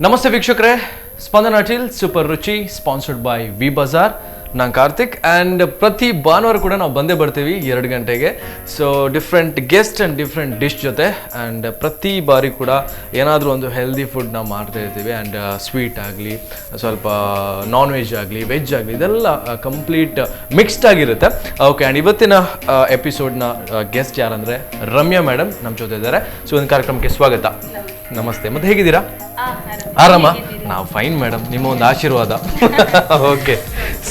ನಮಸ್ತೆ ವೀಕ್ಷಕರೇ, ಸ್ಪಂದನ till super ರುಚಿ ಸ್ಪಾನ್ಸರ್ಡ್ ಬೈ ವಿ ಬಜಾರ್. ನಾನು ಕಾರ್ತಿಕ್ ಆ್ಯಂಡ್ ಪ್ರತಿ ಭಾನುವಾರ ಕೂಡ ನಾವು ಬಂದೇ ಬರ್ತೀವಿ 2 ಗಂಟೆಗೆ. So different guest and different dish ಜೊತೆ ಆ್ಯಂಡ್ ಪ್ರತಿ ಬಾರಿ ಕೂಡ ಏನಾದರೂ ಒಂದು ಹೆಲ್ದಿ ಫುಡ್ ನಾವು ಮಾಡ್ತಾ ಇರ್ತೀವಿ. ಆ್ಯಂಡ್ ಸ್ವೀಟ್ ಆಗಲಿ, ಸ್ವಲ್ಪ ನಾನ್ ವೆಜ್ ಆಗಲಿ, ವೆಜ್ ಆಗಲಿ, ಇದೆಲ್ಲ ಕಂಪ್ಲೀಟ್ ಮಿಕ್ಸ್ಡ್ ಆಗಿರುತ್ತೆ. ಓಕೆ, ಆ್ಯಂಡ್ ಇವತ್ತಿನ ಎಪಿಸೋಡ್ನ ಗೆಸ್ಟ್ ಯಾರಂದರೆ ರಮ್ಯಾ ಮೇಡಮ್ ನಮ್ಮ ಜೊತೆ ಇದ್ದಾರೆ. ಸೊ ಒಂದು ಕಾರ್ಯಕ್ರಮಕ್ಕೆ ಸ್ವಾಗತ. ನಮಸ್ತೆ. ಮತ್ತೆ ಹೇಗಿದ್ದೀರಾ? ಆರಾಮ? ನಾವು ಫೈನ್ ಮೇಡಮ್, ನಿಮ್ಮ ಒಂದು ಆಶೀರ್ವಾದ. ಓಕೆ,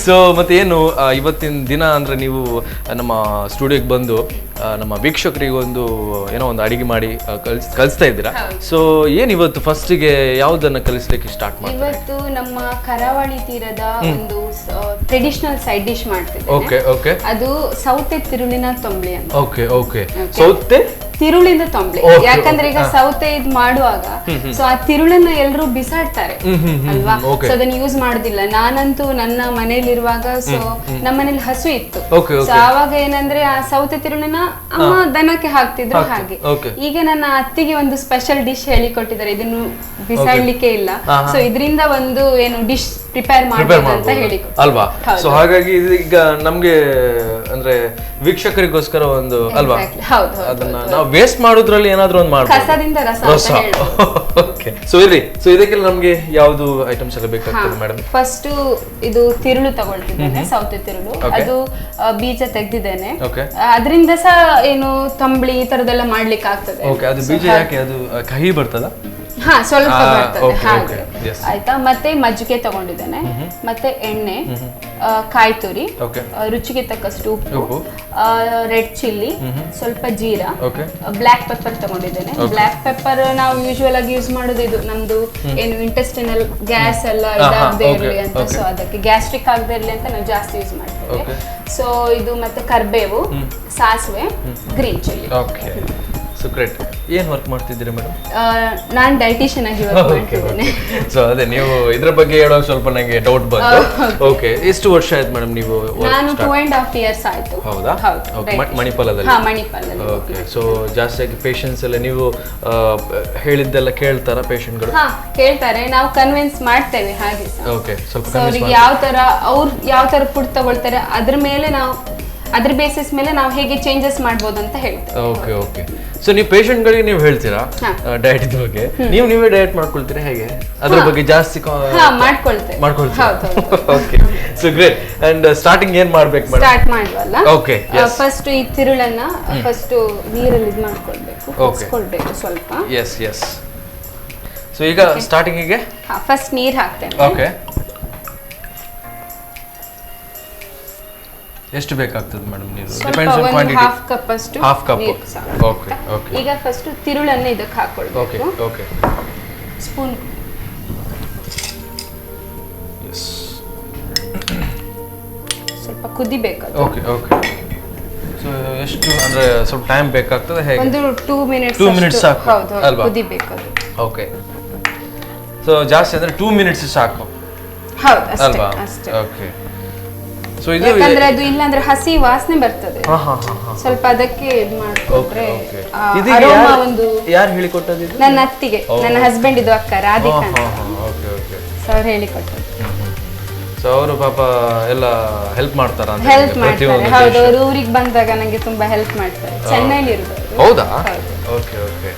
ಸೊ ಮತ್ತೆ ಏನು ಇವತ್ತಿನ ದಿನ ಅಂದರೆ ನೀವು ನಮ್ಮ ಸ್ಟುಡಿಯೋಗೆ ಬಂದು ನಮ್ಮ ವೀಕ್ಷಕರಿಗೊಂದು ಏನೋ ಒಂದು ಅಡಿಗೆ ಮಾಡಿ ಕಲಿಸ್ತಾ ಇದ್ದೀರಾ. ಸೊ ಏನು ಇವತ್ತು ಫಸ್ಟಿಗೆ ಯಾವುದನ್ನು ಕಲಿಸ್ಲಿಕ್ಕೆ ಸ್ಟಾರ್ಟ್ ಮಾಡಿ? ಇವತ್ತು ನಮ್ಮ ಕರಾವಳಿ ತೀರದ ಒಂದು ಟ್ರೆಡಿಷನಲ್ ಸೈಡ್ ಡಿಶ್ ಮಾಡ್ತಿದ್ದೆ. Okay okay. ಅದು ಸೌತೆ ತಿರುಳಿನ ತಂಬ್ಳಿ ಅಂತ. Okay okay. ಸೌತೆ ತಿರುಳಿಂದ ತಂಬ್ಳಿ. ಯಾಕಂದ್ರೆ ಈಗ ಸೌತೆ ಇದ್ ಮಾಡುವಾಗ ಸೊ ಆ ತಿರುಳನ್ನ ಎಲ್ಲರೂ ಬಿಸಾಡ್ತಾರೆ ಅಲ್ವಾ, ಸೊ ಅದನ್ನ ಯೂಸ್ ಮಾಡುದಿಲ್ಲ. ನಾನಂತೂ ನನ್ನ ಮನೇಲಿರುವಾಗ ಸೊ ನಮ್ಮ ಮನೇಲಿ ಹಸು ಇತ್ತು. ಸೊ ಆವಾಗ ಏನಂದ್ರೆ ಆ ಸೌತೆ ತಿರುಳನ್ನ ಅಮ್ಮ ದನಕ್ಕೆ ಹಾಕ್ತಿದ್ರು. ಹಾಗೆ ಈಗ ನನ್ನ ಅತ್ತಿಗೆ ಒಂದು ಸ್ಪೆಷಲ್ ಡಿಶ್ ಹೇಳಿಕೊಟ್ಟಿದ್ದಾರೆ, ಇದನ್ನು ಬಿಸಾಡ್ಲಿಕ್ಕೆ ಇಲ್ಲ. ಸೊ ಇದರಿಂದ ಒಂದು ಏನು ಡಿಶ್ ಪ್ರಿಪೇರ್ ಮಾಡಬಹುದು ಅಂತ ಹೇಳಿ ಅಲ್ವಾ. ಸೊ ಹಾಗಾಗಿ ಈಗ ನಮ್ಗೆ ಅಂದ್ರೆ ವೀಕ್ಷಕರಿಗೋಸ್ಕರ ಒಂದು ಅಲ್ವಾ, ಅದನ್ನ ನಾವು ವೇಸ್ಟ್ ಮಾಡೋದ್ರಲ್ಲಿ ಏನಾದ್ರೂ ಒಂದು ಮಾಡ್ಬೋದು. ಕಸದಿಂದ ರಸ. ಓಕೆ, ಸೊ ಇರ್ರಿ. ಸೊ ಇದಕ್ಕೆಲ್ಲ ನಮ್ಗೆ ಯಾವ್ದು ಐಟಮ್ಸ್ ಎಲ್ಲ ಬೇಕಾಗ್ತದೆ ಮೇಡಮ್? ಫಸ್ಟ್ ಇದು ತಿರುಳು ತಗೊಳ್ತಿದ್ದೇನೆ, ಸೌತೆ ತಿರುಳು. ಅದು ಬೀಜ ತೆಗ್ದಿದ್ದೇನೆ. ಅದರಿಂದ ಸಹ ಏನು ತಂಬ್ಳಿ ಈ ತರದೆಲ್ಲ ಮಾಡ್ಲಿಕ್ಕೆ ಆಗ್ತದೆ. ಓಕೆ, ಅದು ಬೀಜ ಯಾಕೆ ಅದು ಕಹಿ ಬರ್ತದ? ಹಾ, ಸ್ವಲ್ಪ ಬರ್ತದೆ ಹಾಗೆ. ಆಯ್ತಾ. ಮತ್ತೆ ಮಜ್ಜಿಗೆ ತಗೊಂಡಿದ್ದೇನೆ, ಮತ್ತೆ ಎಣ್ಣೆ, ಕಾಯಿ ತುರಿ, ರುಚಿಗೆ ತಕ್ಕಷ್ಟು ಉಪ್ಪು, ರೆಡ್ ಚಿಲ್ಲಿ, ಸ್ವಲ್ಪ ಜೀರಾ, ಬ್ಲಾಕ್ ಪೆಪ್ಪರ್ ತಗೊಂಡಿದ್ದೇನೆ. ಬ್ಲಾಕ್ ಪೆಪ್ಪರ್ ನಾವು ಯೂಶುವಲ್ ಆಗಿ ಯೂಸ್ ಮಾಡೋದು ಇದು ನಮ್ದು ಏನು ಇಂಟೆಸ್ಟಿನಲ್ ಗ್ಯಾಸ್ ಎಲ್ಲ ಇದಾಗದೆ ಇರಲಿ ಅಂತ. ಸೊ ಅದಕ್ಕೆ ಗ್ಯಾಸ್ಟ್ರಿಕ್ ಆಗದೆ ಇರಲಿ ಅಂತ ನಾವು ಜಾಸ್ತಿ ಯೂಸ್ ಮಾಡ್ತೇವೆ. ಸೊ ಇದು ಮತ್ತೆ ಕರ್ಬೇವು, ಸಾಸಿವೆ, ಗ್ರೀನ್ ಚಿಲ್ಲಿ. So great. ಏನು ವರ್ಕ್ ಮಾಡ್ತಿದ್ದೀರಿ ಮೇಡಮ್? ನಾನು ಡೈಟಿಷಿಯನ್ ಆಗಿ ವರ್ಕ್ ಮಾಡ್ತಿದ್ದೇನೆ. ಸೊ ಅದೇ ನೀವು ಇದ್ರ ಬಗ್ಗೆ ಹೇಳೋ ಸ್ವಲ್ಪ ನನಗೆ ಡೌಟ್ ಬಂತು. ಓಕೆ, ಎಷ್ಟು ವರ್ಷ ಆಯ್ತು ಮೇಡಮ್ ನೀವು? ನಾನು 2.5 years ಆಯ್ತು. ಹೌದಾ? ಮಣಿಪಾಲದಲ್ಲಿ? ಹಾ, ಮಣಿಪಾಲದಲ್ಲಿ. ಓಕೆ. ಸೊ ಜಾಸ್ತಿಯಾಗಿ ಪೇಷಂಟ್ಸ್ ಎಲ್ಲ ನೀವು ಹೇಳಿದ್ದೆಲ್ಲ ಕೇಳ್ತಾರ ಪೇಷಂಟ್ಗಳು? ಹಾ, ಕೇಳ್ತಾರೆ. ನಾವು ಕನ್ವಿನ್ಸ್ ಮಾಡ್ತೇವೆ ಹಾಗೆ. ಓಕೆ, ಸ್ವಲ್ಪ ಅವ್ರಿಗೆ ಯಾವ ತರ ಫುಡ್ ತಗೊಳ್ತಾರೆ ಅದ್ರ ಮೇಲೆ ನಾವು ಅದ್ರ ಬೇಸಿಸ್ ಮೇಲೆ ನಾವು ಹೇಗೆ ಚೇಂಜಸ್ ಮಾಡ್ಬೋದು ಅಂತ ಹೇಳ್ತೇವೆ. Okay okay. ಸೊ ನೀವು ಪೇಷಂಟ್ಗಳಿಗೆ ನೀವು ಹೇಳ್ತೀರಾ ಡಯಟ್ ಬಗ್ಗೆ? ನೀವೇ ಡಯಟ್ ಮಾಡ್ಕೊಳ್ತೀರಾ ಹೇಗೆ? ಅದ್ರ ಬಗ್ಗೆ ಜಾಸ್ತಿ ಮಾಡ್ಕೊಳ್ತೇವೆ. Okay, so great. And starting ಏನ್ ಮಾಡ್ಬೇಕು ಮೇಡಮ್? ಸ್ಟಾರ್ಟ್ ಮಾಡುವಲ್ಲ. ಓಕೆ, ಫಸ್ಟ್ ಈ ತಿರುಳನ್ನ ಫಸ್ಟ್ ನೀರಲ್ಲಿ ಇದು ಮಾಡ್ಕೊಳ್ಬೇಕು, ಕುದಿಸ್ಕೊಳ್ಬೇಕು ಸ್ವಲ್ಪ. S S. ಸೊ ಈಗ ಸ್ಟಾರ್ಟಿಂಗಿಗೆ ಫಸ್ಟ್ ನೀರು ಹಾಕ್ತೇನೆ. ಓಕೆ. ಎಷ್ಟು ಬೇಕಾಗ್ತದೆ ಮೇಡಮ್ ನೀರು? Depends on quantity. Half cup ಅಷ್ಟು. Half cup. Okay okay. ಈಗ ಫಸ್ಟ್ ತಿರುಳನ್ನ ಇದಕ್ಕೆ ಹಾಕೊಳ್ಳಬೇಕು. Okay okay. ಸ್ಪೂನ್. ಎಸ್. ಸ್ವಲ್ಪ ಕುದಿಬೇಕು. Okay okay. ಸೊ ಎಷ್ಟು ಅಂದ್ರೆ ಸ್ವಲ್ಪ ಟೈಮ್ ಬೇಕಾಗ್ತದೆ ಹೇಗೆ? ಒಂದು 2 minutes. 2 minutes ಸಾಕು ಅಲ್ವಾ? ಕುದಿಬೇಕು ಅದು. ಓಕೆ. ಸೊ ಜಾಸ್ತಿ ಅಂದ್ರೆ 2 minutes ಸಾಕು. ಹೌದು, ಅಷ್ಟೇ. ಓಕೆ. ಸೊ ಇದು ಯಾಕಂದ್ರೆ ಅದು ಇಲ್ಲ ಅಂದ್ರೆ ಹಸಿ ವಾಸನೆ ಬರ್ತದೆ. ಸ್ವಲ್ಪ ಅದಕ್ಕೆ ಇದು ಮಾಡ್ಕೊಂಡ್ರೆ ಅರೋಮಾ ಒಂದು. ಯಾರು ಹೇಳಿಕೊಟ್ಟದ್ದು ಇದು? ನನ್ನ ಅತ್ತಿಗೆ, ನನ್ನ ಹಸ್ಬೆಂಡ್ ಇದು ಅಕ್ಕ ರಾಧಿಕಾ. Okay okay. ಸೊ ಅವ್ರು ಹೇಳಿಕೊಟ್ಟರು. ಸೊ ಅವರು ಪಾಪ ಎಲ್ಲ ಹೆಲ್ಪ್ ಮಾಡ್ತಾರ ಅಂತ? ಹೆಲ್ಪ್ ಮಾಡ್ತಾರೆ. ಹೌದು, ಅವರು ಊರಿಗೆ ಬಂದಾಗ ನನಗೆ ತುಂಬಾ ಹೆಲ್ಪ್ ಮಾಡ್ತಾರೆ. ಚೆನ್ನೈಲಿ ಇರೋದು. ಹೌದಾ? Okay okay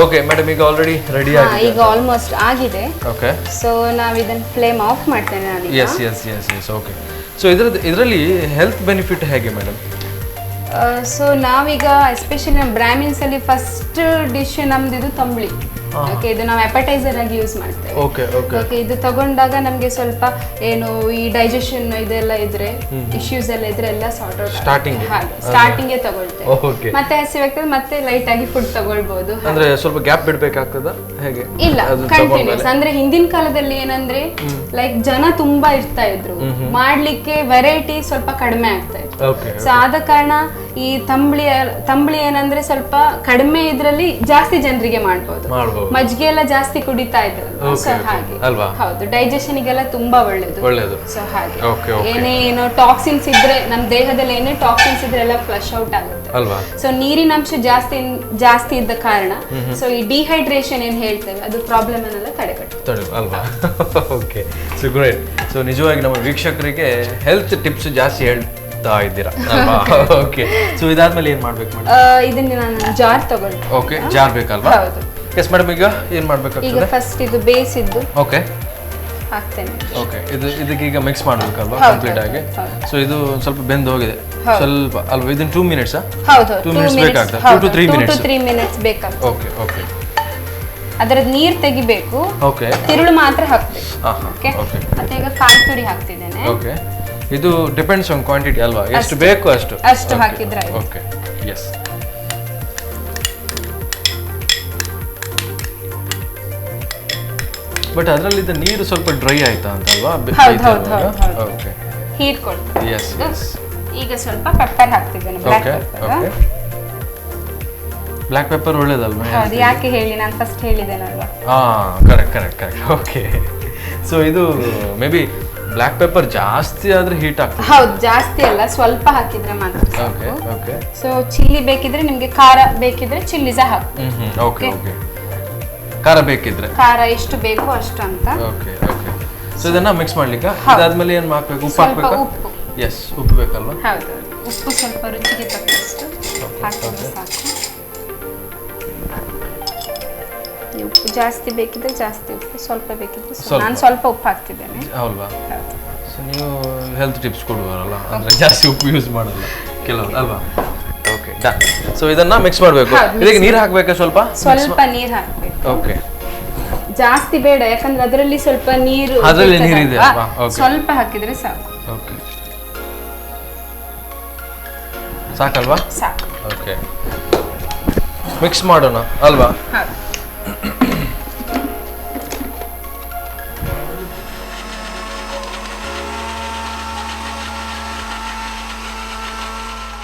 okay. ಮೇಡಮ್ ಈಗ ಆಲ್ರೆಡಿ ರೆಡಿ ಆಗಿದೆ? ಈಗ ಆಲ್ಮೋಸ್ಟ್ ಆಗಿದೆ. ಓಕೆ. ಸೊ ನಾವು ಇದನ್ನ ಫ್ಲೇಮ್ ಆಫ್ ಮಾಡ್ತೇನೆ ನಾನು. Yes yes yes yes. Okay. So ಇದರಲ್ಲಿ ಹೆಲ್ತ್ ಬೆನಿಫಿಟ್ ಹೇಗೆ ಮೇಡಮ್? ಸೊ ನಾವೀಗ ಎಸ್ಪೆಷಲಿ ನಮ್ಮ ಬ್ರಾಹ್ಮಿನ್ಸ್ ಅಲ್ಲಿ ಫಸ್ಟ್ ಡಿಶ್ ನಮ್ದು ಇದು ತಂಬ್ಳಿ. ಓಕೆ, ಇದು ನಾವು ಅಪಟೈಸರ್ ಆಗಿ ಯೂಸ್ ಮಾಡ್ತೇವೆ. Okay okay. ಓಕೆ, ಇದು ತಗೊಂಡಾಗ ನಮಗೆ ಸ್ವಲ್ಪ ಏನು ಈ ಡೈಜೆಷನ್ ಇದೆಲ್ಲ ಇದ್ರೆ, ಇಶ್ಯೂಸ್ ಎಲ್ಲ ಇದ್ರೆ ಎಲ್ಲ ಸಾರ್ಟ್ ಔಟ್ ಸ್ಟಾರ್ಟಿಂಗ್ ತಗೊಳ್ತೇವೆ. ಓಕೆ. ಮತ್ತೆ ಹಸಿವಾಗ್ತದೆ, ಮತ್ತೆ ಲೈಟ್ ಆಗಿ ಫುಡ್ ತಗೊಳ್ಬಹುದು. ಅಂದ್ರೆ ಸ್ವಲ್ಪ ಗ್ಯಾಪ್ ಬಿಡ್ಬೇಕಾಗ್ತದ ಹೇಗೆ? ಇಲ್ಲ, ಕಂಟಿನ್ಯೂಸ್. ಅಂದ್ರೆ ಹಿಂದಿನ ಕಾಲದಲ್ಲಿ ಏನಂದ್ರೆ ಲೈಕ್ ಜನ ತುಂಬಾ ಇರ್ತಾ ಇದ್ರು, ಮಾಡ್ಲಿಕ್ಕೆ ವೆರೈಟಿ ಸ್ವಲ್ಪ ಕಡಿಮೆ ಆಗ್ತಾ ಇತ್ತು. ಸೊ ಆದ ಕಾರಣ ಈ ತಂಬಳಿ ಏನಂದ್ರೆ ಸ್ವಲ್ಪ ಕಡಿಮೆ ಇದ್ರಲ್ಲಿ ಜಾಸ್ತಿ ಜನರಿಗೆ ಮಾಡ್ಬೋದು. ಮಜ್ಜಿಗೆ ಎಲ್ಲ ಜಾಸ್ತಿ ಕುಡಿತಾ ಇದ್ರಲ್ಲ, ಸೊ ಹಾಗೆ ಹೌದು, ಡೈಜೆಷನ್ ಗೆಲ್ಲ ತುಂಬಾ ಒಳ್ಳೇದು. ಸೊ ಹಾಗೆ ಏನೋ ಟಾಕ್ಸಿನ್ಸ್ ಇದ್ರೆ ನಮ್ಮ ದೇಹದಲ್ಲಿ ಏನೇ ಟಾಕ್ಸಿನ್ಸ್ ಇದ್ರೆ ಎಲ್ಲ ಫ್ಲಶ್ ಔಟ್ ಆಗುತ್ತೆ. ಸೊ ನೀರಿನ ಅಂಶ ಜಾಸ್ತಿ ಇದ್ದ ಕಾರಣ ಸೊ ಈ ಡಿಹೈಡ್ರೇಷನ್ ಏನ್ ಹೇಳ್ತೇವೆ ಅದು ಪ್ರಾಬ್ಲಮ್ ಅನ್ನೆಲ್ಲ ತಡೆಗಟ್ಟುತ್ತೆ ಅಲ್ವಾ. Okay, so great. ಸೊ ನಿಜವಾಗಿ ನಮ್ಮ ವೀಕ್ಷಕರಿಗೆ ಹೆಲ್ತ್ ಟಿಪ್ಸ್ ಜಾಸ್ತಿ ಹೇಳ್ತಾ ಇದ್ದೀರಾ ಅಲ್ವಾ. ಓಕೆ, ಸೊ ಇದಾದ್ಮೇಲೆ ಏನ್ ಮಾಡ್ಬೇಕು ಮೇಡಮ್? ಇದನ್ನ ನಾನು ಜಾರ್ ತಗೊಳ್ತೀನಿ. ಓಕೆ, ಜಾರ್ ಬೇಕಲ್ವಾ? ಹೌದು. ಎಸ್ ಮೇಡಮ್, ಈಗ ಏನ್ ಮಾಡ್ಬೇಕಾಗ್ತದೆ? ಈಗ ಫಸ್ಟ್ ಇದು ಬೇಯಿಸಿದ್ದು ಓಕೆ ಹಾಕ್ತೇನೆ. ಓಕೆ, ಇದಕ್ಕೀಗ ಮಿಕ್ಸ್ ಮಾಡ್ಬೇಕಲ್ವಾ ಕಂಪ್ಲೀಟ್ ಆಗಿ? ಸೊ ಇದು ಸ್ವಲ್ಪ ಬೆಂದು ಹೋಗಿದೆ ಸ್ವಲ್ಪ ಅಲ್ವಾ? ಇದನ್ನ 2 ಮಿನಿಟ್ಸ್? ಹೌದು, 2 ಮಿನಿಟ್ಸ್ ಬೇಕಾಗ್ತದೆ. 2 to 3 ಮಿನಿಟ್ಸ್ ಬೇಕಾಗ್ತದೆ. Okay okay. ಅದರ ನೀರು ತೆಗಿಬೇಕು. ಓಕೆ, ತಿರುಳು ಮಾತ್ರ ಹಾಕ್ಬೇಕು. Okay okay. ಮತ್ತೆ ಈಗ ಕಾಯಿ ತುರಿ ಹಾಕ್ತಿದ್ದೇನೆ. ಓಕೆ, ಇದು ಡಿಪೆಂಡ್ಸ್ ಆನ್ ಕ್ವಾಂಟಿಟಿ ಅಲ್ವಾ? ಎಷ್ಟು ಬೇಕು ಅಷ್ಟು ಹಾಕಿದ್ರೆ ಆಯ್ತು. Okay, S. ಬಟ್ ಅದರಲ್ಲಿ ನೀರು ಸ್ವಲ್ಪ ಡ್ರೈ ಆಯ್ತಾ ಅಂತ ಅಲ್ವಾ? ಓಕೆ, ಹೀಟ್ ಕೊಡ್ತೀನಿ. Yes yes. ಈಗ ಸ್ವಲ್ಪ ಪೆಪ್ಪರ್ ಹಾಕ್ತಿದ್ದೇನೆ, ಬ್ಲಾಕ್ ಪೆಪ್ಪರ್. ಬ್ಲಾಕ್ ಪೆಪ್ಪರ್ ಒಳ್ಳೇದಲ್ವಾ? ಹೌದು, ಯಾಕೆ ಹೇಳಿ, ನಾನು ಫಸ್ಟ್ ಹೇಳಿದ್ದೇನಲ್ವಾ? ಕರೆಕ್ಟ್. ಓಕೆ, ಸೊ ಇದು ಮೇ ಬಿ ಬ್ಲಾಕ್ ಪೆಪ್ಪರ್ ಜಾಸ್ತಿ ಆದ್ರೆ ಹೀಟ್ ಆಗ್ತದೆ. ಹೌದು, ಜಾಸ್ತಿ ಅಲ್ಲ, ಸ್ವಲ್ಪ ಹಾಕಿದ್ರೆ ಮಾತ್ರ. Okay okay. ಸೊ ಚಿಲ್ಲಿ ಬೇಕಿದ್ರೆ ನಿಮಗೆ, ಖಾರ ಬೇಕಿದ್ರೆ ಚಿಲ್ಲಿ ಸಹ ಹಾಕಿ. Okay okay. ಖಾರ ಬೇಕಿದ್ರೆ ಖಾರ ಎಷ್ಟು ಬೇಕು ಅಷ್ಟು ಅಂತ. Okay okay. ಸೊ ಇದನ್ನ ಮಿಕ್ಸ್ ಮಾಡ್ಲಿಕ್ಕೆ ಇದಾದ್ಮೇಲೆ ಏನು ಹಾಕಬೇಕು? ಉಪ್ಪು ಹಾಕಬೇಕಾ? ಉಪ್ಪು. ಎಸ್, ಉಪ್ಪು ಬೇಕಲ್ವಾ? ಹೌದು, ಉಪ್ಪು ಸ್ವಲ್ಪ ರುಚಿಗೆ ತಕ್ಕಷ್ಟು ಹಾಕಿದ್ರೆ ಸಾಕು. ಉಪ್ಪು ಜಾಸ್ತಿ ಬೇಕಿದ್ರೆ ಜಾಸ್ತಿ ಉಪ್ಪು, ಸ್ವಲ್ಪ ಬೇಕಿದ್ರೆ ನಾನು ಸ್ವಲ್ಪ ಉಪ್ಪು ಹಾಕ್ತಿದ್ದೇನೆ. ಹೌದಾ? ಸೊ ನೀವು ಹೆಲ್ತ್ ಟಿಪ್ಸ್ ಕೊಡುವರಲ್ಲ, ಅಂದ್ರೆ ಜಾಸ್ತಿ ಉಪ್ಪು ಯೂಸ್ ಮಾಡಲ್ಲ ಕೆಲವರು ಅಲ್ವಾ? Okay, done. ಸೊ ಇದನ್ನ ಮಿಕ್ಸ್ ಮಾಡಬೇಕು. ಇದಕ್ಕೆ ನೀರು ಹಾಕಬೇಕಾ? ಸ್ವಲ್ಪ ನೀರು ಹಾಕಬೇಕು. ಓಕೆ, ಜಾಸ್ತಿ ಬೇಡ, ಯಾಕಂದ್ರೆ ಅದರಲ್ಲಿ ಸ್ವಲ್ಪ ನೀರು ಇದೆ ಅಲ್ವಾ? ಸ್ವಲ್ಪ ಹಾಕಿದ್ರೆ ಸಾಕು. ಓಕೆ, ಸಾಕಲ್ವಾ? ಸಾಕು. ಓಕೆ, ಮಿಕ್ಸ್ ಮಾಡೋಣ ಅಲ್ವಾ?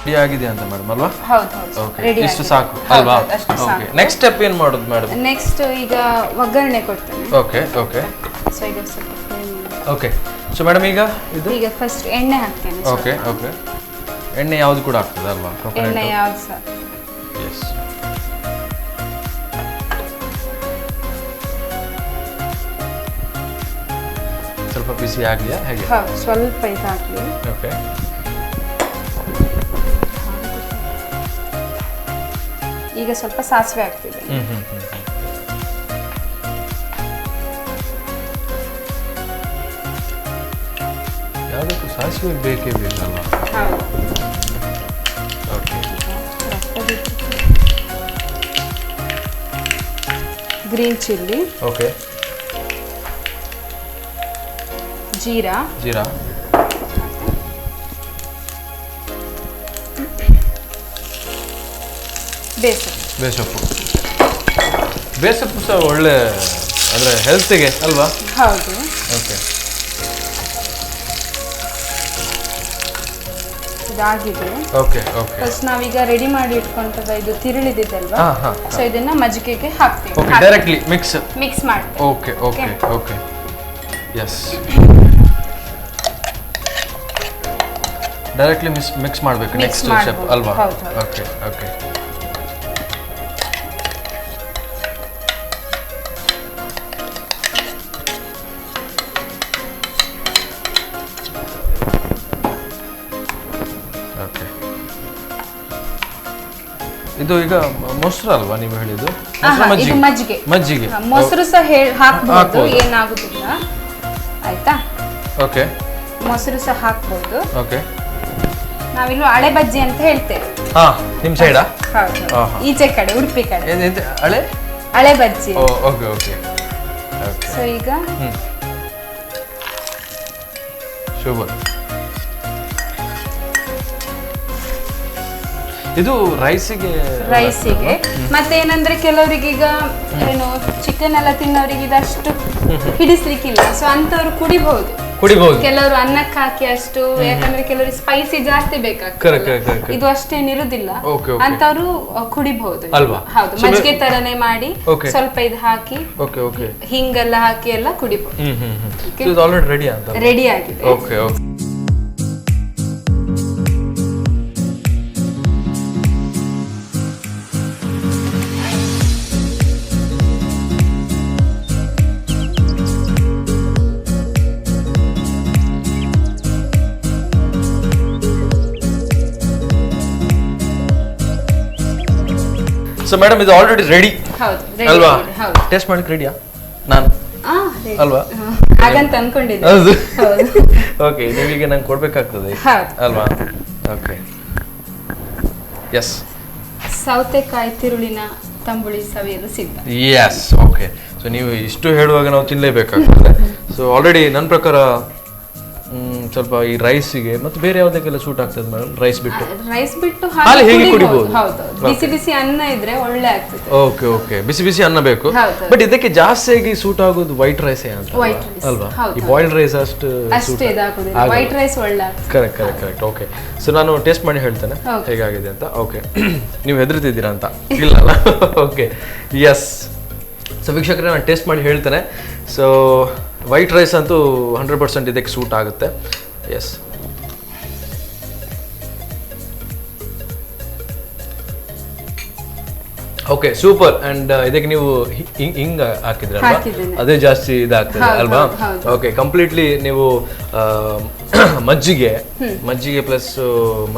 ರೆಡಿ ಆಗಿದೆ ಅಂತ ಮೇಡಮ್ ಅಲ್ವಾ? ಹೌದು, ಇಷ್ಟು ಸಾಕು ಅಲ್ವಾ? ಓಕೆ, ನೆಕ್ಸ್ಟ್ ಸ್ಟೆಪ್ ಏನು ಮಾಡೋದು ಮೇಡಮ್? ನೆಕ್ಸ್ಟ್ ಈಗ ಒಗ್ಗರಣೆ ಕೊಡ್ತೇನೆ. Okay okay. ಸೊ ಈಗ ಸ್ವಲ್ಪ ಓಕೆ. ಸೊ ಮೇಡಮ್ ಈಗ ಫಸ್ಟ್ ಎಣ್ಣೆ ಹಾಕ್ತೇನೆ. Okay okay. ಎಣ್ಣೆ ಯಾವುದು ಕೂಡ ಆಗ್ತದೆ ಅಲ್ವಾ? ಎಣ್ಣೆ ಯಾವುದು ಸಹ. ಎಸ್. ಸ್ವಲ್ಪ ಬಿಸಿ ಆಗಲಿಯಾ ಹೇಗೆ? ಹೌದು, ಸ್ವಲ್ಪ ಇದು ಹಾಕಿ. ಓಕೆ. ಈಗ ಸ್ವಲ್ಪ ಸಾಸಿವೆ ಹಾಕ್ತಿದೆ. ಯಾವುದಕ್ಕೂ ಸಾಸಿವೆ ಬೇಕೇ ಬೇಕಲ್ವಾ? ಓಕೆ. Green chilli. ಓಕೆ. ಜೀರಾ. ಬೇಸಪ್ಪು ಸಹ ಒಳ್ಳೆ ಅಂದರೆ ಹೆಲ್ತಿಗೆ ಅಲ್ವಾ? ಹೌದು. ಓಕೆ, ಇದಾಗಿದೆ. Okay okay. ಫಸ್ಟ್ ನಾವೀಗ ರೆಡಿ ಮಾಡಿ ಇಟ್ಕೊಂತದ ಇದು ತಿರುಳಿದಿದಲ್ವಾ? ಸೊ ಇದನ್ನ ಮಜ್ಜಿಗೆಗೆ ಹಾಕ್ತೀವಿ. ಓಕೆ, ಡೈರೆಕ್ಟ್ಲಿ ಮಿಕ್ಸ್ ಮಾಡಿ. Okay okay okay. Yes, directly mix ಮಾಡಬೇಕು ನೆಕ್ಸ್ಟ್ ಸ್ಟೆಪ್ ಅಲ್ವಾ? Okay okay. ಇದು ಈಗ ಮೊಸರು ಅಲ್ವಾ ನೀವು ಹೇಳಿದ್ದು? ಮಜ್ಜಿಗೆ. ಮೊಸರು ಸಹ ಹಾಕ್ಬಹುದು, ಏನಾಗುದಿಲ್ಲ. ಆಯ್ತಾ? ಓಕೆ, ಮೊಸರು ಸಹ ಹಾಕ್ಬಹುದು. ಓಕೆ. ನಾವಿಲ್ಲಿ ಹಳೆ ಬಜ್ಜಿ ಅಂತ ಹೇಳ್ತೇವೆ. ನಿಮ್ ಸೈಡಾ? ಈಚೆ ಕಡೆ, ಉಡುಪಿ ಕಡೆ ಹಳೆ ಬಜ್ಜಿ. Okay okay. ಸೊ ಈಗ ಶುಭ. ಇದು ರೈಸಿಗೆ ಮತ್ತೆ ಏನಂದ್ರೆ ಕೆಲವರಿಗೆ ಈಗ ಏನು ಚಿಕನ್ ಎಲ್ಲ ತಿನ್ನೋರಿಗೆ ಇದಷ್ಟು ಹಿಡಿಸ್ಲಿಕ್ಕಿಲ್ಲ. ಸೊ ಅಂತವ್ರು ಕುಡಿಬಹುದು. ಕುಡಿಬಹುದು. ಕೆಲವರು ಅನ್ನಕ್ಕೆ ಹಾಕಿ ಅಷ್ಟು, ಯಾಕಂದ್ರೆ ಕೆಲವರು ಸ್ಪೈಸಿ ಜಾಸ್ತಿ ಬೇಕಾಗ್ತದೆ, ಇದು ಅಷ್ಟೇನಿರುದಿಲ್ಲ ಅಂತವ್ರು ಕುಡಿಬಹುದು ಅಲ್ವಾ? ಹೌದು, ಮಜ್ಜಿಗೆ ತರನೇ ಮಾಡಿ ಸ್ವಲ್ಪ ಇದು ಹಾಕಿ ಹಿಂಗೆಲ್ಲ ಹಾಕಿ ಎಲ್ಲ ಕುಡಿಬಹುದು. ಆಲ್ರೆಡಿ ರೆಡಿ ಅಂತ ರೆಡಿ ಆಗಿದೆ. Okay okay. ಸೊ ಮೇಡಮ್ ಇದು ಆಲ್ರೆಡಿ ರೆಡಿ ಅಲ್ವಾ? ಟೇಸ್ಟ್ ಮಾಡಕ್ಕೆ ರೆಡಿಯಾ ನಾನು ಅಲ್ವಾ? ಹಾಗಂತ ಅನ್ಕೊಂಡಿದ್ದೆ. ಓಕೆ, ನೀವೀಗ ನಂಗೆ ಕೊಡ್ಬೇಕಾಗ್ತದೆ ಅಲ್ವಾ? Okay, yes. ಸೌತೆಕಾಯಿ ತಿರುಳಿನ ತಂಬುಳಿ ಸವಿಯಲು ಸಿದ್ಧ. S, okay. ಸೊ ನೀವು ಇಷ್ಟು ಹೇಳುವಾಗ ನಾವು ತಿನ್ನಲೇಬೇಕಾಗ್ತದೆ. ಸೊ ಆಲ್ರೆಡಿ ನನ್ನ ಪ್ರಕಾರ ಸ್ವಲ್ಪ ಈ ರೈಸಿಗೆ ಮತ್ತೆ ಬೇರೆ ಯಾವುದಕ್ಕೆಲ್ಲ ಸೂಟ್ ಆಗ್ತದೆ ಮೇಡಮ್? ರೈಸ್ ಬಿಟ್ಟು ಹಾಗೆ ಹೇಗೆ ಕುಡಿಬಹುದು? ಬಿಸಿ ಬಿಸಿ ಅನ್ನ ಇದ್ರೆ ಒಳ್ಳೆ ಆಗ್ತದೆ. ಓಕೆ ಓಕೆ, ಬಿಸಿ ಬಿಸಿ ಅನ್ನ ಬೇಕು. ಬಟ್ ಇದಕ್ಕೆ ಜಾಸ್ತಿಯಾಗಿ ಸೂಟ್ ಆಗೋದು ವೈಟ್ ರೈಸ್ ಅಲ್ವಾ? ಈ ಬಾಯ್ಲ್ಡ್ ರೈಸ್ ಅಷ್ಟು ವೈಟ್ ರೈಸ್ ಒಳ್ಳೆ. Correct correct correct. Okay, so ನಾನು ಟೇಸ್ಟ್ ಮಾಡಿ ಹೇಳ್ತೇನೆ ಹೇಗಾಗಿದೆ ಅಂತ. ಓಕೆ, ನೀವು ಹೆದರ್ತಿದ್ದೀರಾ ಅಂತ ಇಲ್ಲ ಅಲ್ಲ? Okay, S. ಸೊ ವೀಕ್ಷಕರೇ, ನಾನು ಟೇಸ್ಟ್ ಮಾಡಿ ಹೇಳ್ತೇನೆ. ಸೊ ವೈಟ್ ರೈಸ್ ಅಂತೂ 100% ಇದಕ್ಕೆ ಸೂಟ್ ಆಗುತ್ತೆ. S, okay, super. ಅಂಡ್ ಇದಕ್ಕೆ ನೀವು ಹಿಂಗ ಹಾಕಿದ್ರಲ್ವಾ, ಅದೇ ಜಾಸ್ತಿ ಇದಾಗ್ತದೆ ಅಲ್ವಾ? ಓಕೆ, ಕಂಪ್ಲೀಟ್ಲಿ ನೀವು ಮಜ್ಜಿಗೆ ಪ್ಲಸ್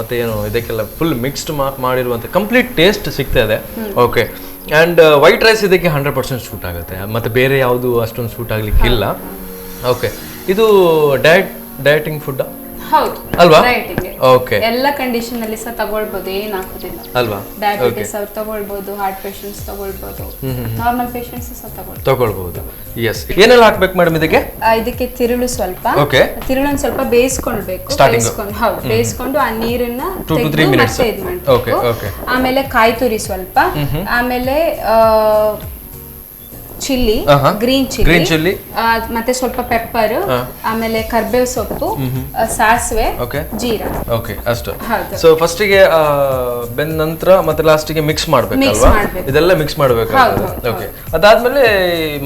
ಮತ್ತೆ ಏನು ಇದಕ್ಕೆಲ್ಲ ಫುಲ್ ಮಿಕ್ಸ್ಡ್ ಮಾಡಿರುವಂತ ಕಂಪ್ಲೀಟ್ ಟೇಸ್ಟ್ ಸಿಗ್ತಾ ಇದೆ. ಓಕೆ, ಆ್ಯಂಡ್ ವೈಟ್ ರೈಸ್ ಇದಕ್ಕೆ 100% ಸೂಟ್ ಆಗುತ್ತೆ, ಮತ್ತು ಬೇರೆ ಯಾವುದು ಅಷ್ಟೊಂದು ಸೂಟ್ ಆಗಲಿಕ್ಕಿಲ್ಲ. ಓಕೆ, ಇದು ಡಯಟಿಂಗ್ ಫುಡ್ ಅಲ್ವಾ? ಓಕೆ, ಎಲ್ಲ ಕಂಡೀಷನ್ ಅಲ್ಲಿ ಸಹ ತಗೊಳ್ಬಹುದು, ಏನಾಗುದಿಲ್ಲ ಅಲ್ವಾ? ಡಯಾಬಿಟಿಸ್ ಅವ್ರು ತಗೊಳ್ಬಹುದು, ಹಾರ್ಟ್ ಪೇಷಂಟ್ಸ್ ತಗೊಳ್ಬಹುದು, ನಾರ್ಮಲ್ ಪೇಷಂಟ್ಸ್ ಸಹ ತಗೊಳ್ಬಹುದು. ಎಸ್, ಏನೆಲ್ಲ ಹಾಕ್ಬೇಕು ಮೇಡಮ್ ಇದಕ್ಕೆ? ಇದಕ್ಕೆ ತಿರುಳು ಸ್ವಲ್ಪ, ತಿರುಳನ್ನು ಸ್ವಲ್ಪ ಬೇಯಿಸ್ಕೊಳ್ಬೇಕು. ಬೇಯಿಸ್ಕೊಂಡು ಆ ನೀರನ್ನ ಮತ್ತೆ ಇದು ಮಾಡ್ಬೇಕು. ಆಮೇಲೆ ಕಾಯಿ ತುರಿ ಸ್ವಲ್ಪ, ಆಮೇಲೆ ಚಿಲ್ಲಿ, ಗ್ರೀನ್ ಚಿಲ್ಲಿ, ಮತ್ತೆ ಸ್ವಲ್ಪ ಪೆಪ್ಪರ್, ಆಮೇಲೆ ಕರ್ಬೇವು ಸೊಪ್ಪು, ಸಾಸಿವೆ, ಜೀರಾ. ಓಕೆ, ಅಷ್ಟು. ಸೊ ಫಸ್ಟ್ ಗೆ ಬೆಂದ ನಂತರ ಮತ್ತೆ ಲಾಸ್ಟ್ ಗೆ ಮಿಕ್ಸ್ ಮಾಡ್ಬೇಕಲ್ವಾ? ಇದೆಲ್ಲ ಮಿಕ್ಸ್ ಮಾಡ್ಬೇಕಾಗುತ್ತೆ. ಓಕೆ, ಅದಾದ್ಮೇಲೆ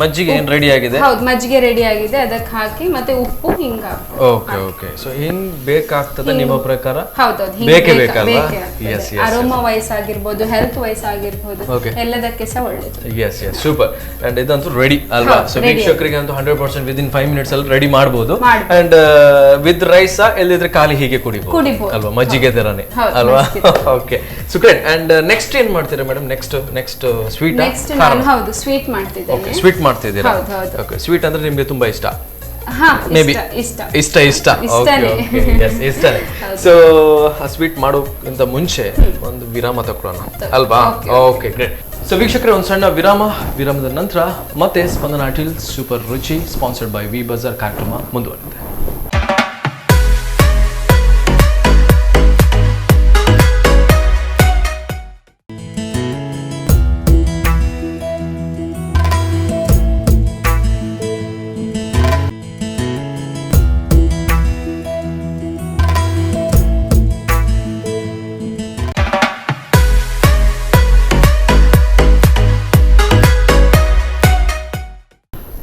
ಮಜ್ಜಿಗೆ ಏನ್ ರೆಡಿ ಆಗಿದೆ? ಹೌದು, ಮಜ್ಜಿಗೆ ರೆಡಿ ಆಗಿದೆ, ಅದಕ್ಕೆ ಹಾಕಿ ಮತ್ತೆ ಉಪ್ಪು, ಹಿಂಗ. ಓಕೆ ಓಕೆ, ಸೊ ಹಿಂಗ್ ಬೇಕಾಗ್ತದೆ ನಿಮ್ಮ ಪ್ರಕಾರ? ಹೌದೌದು, ಬೇಕೇ ಬೇಕಲ್ವಾ? ಅರೋಮಾ ವೈಸ್ ಆಗಿರ್ಬೋದು, ಹೆಲ್ತ್ ವೈಸ್ ಆಗಿರ್ಬೋದು, ಎಲ್ಲದಕ್ಕೆ ಸಹ ಒಳ್ಳೇದು. Yes yes, super. ಅಂಡ್ ಇದಂತೂ ರೆಡಿ ಅಲ್ವಾ? ಸೊ ವೀಕ್ಷಕರಿಗೆ ಅಂತೂ 100% ವಿದಿನ್ 5 minutes ಅಲ್ಲಿ ರೆಡಿ ಮಾಡಬಹುದು. ಅಂಡ್ ವಿತ್ ರೈಸ್ ಎಲ್ಲಿದ್ರೆ ಖಾಲಿ ಹೀಗೆ ಕುಡಿಬಹುದು ಅಲ್ವಾ? ಮಜ್ಜಿಗೆ ತರನೇ ಅಲ್ವಾ? Okay, so great. And next ಏನ್ ಮಾಡ್ತೀರಾ ಮೇಡಮ್? Next sweet? ಹೌದು, ಸ್ವೀಟ್ ಮಾಡ್ತಿದ್ದೇನೆ. ಓಕೆ, ಸ್ವೀಟ್ ಮಾಡ್ತಿದ್ದೀರಾ? ಓಕೆ, ಸ್ವೀಟ್ ಅಂದ್ರೆ ನಿಮಗೆ ತುಂಬಾ ಇಷ್ಟ? ಮೇಬಿ ಇಷ್ಟ. ಇಷ್ಟನೇ. ಸೊ ಆ ಸ್ವೀಟ್ ಮಾಡೋಕ್ಕಿಂತ ಮುಂಚೆ ಒಂದು ವಿರಾಮ ತಗೊಳ್ಳೋಣ ಅಲ್ವಾ? Okay, great. ಸೊ ವೀಕ್ಷಕರೇ, ಒಂದು ಸಣ್ಣ ವಿರಾಮದ ನಂತರ ಮತ್ತೆ ಸ್ಪಂದನ ಟಿಲ್ ಸೂಪರ್ ರುಚಿ ಸ್ಪಾನ್ಸರ್ಡ್ ಬೈ ವಿ ಬಜಾರ್ ಕಾರ್ಯಕ್ರಮ ಮುಂದುವರಿಯುತ್ತೆ.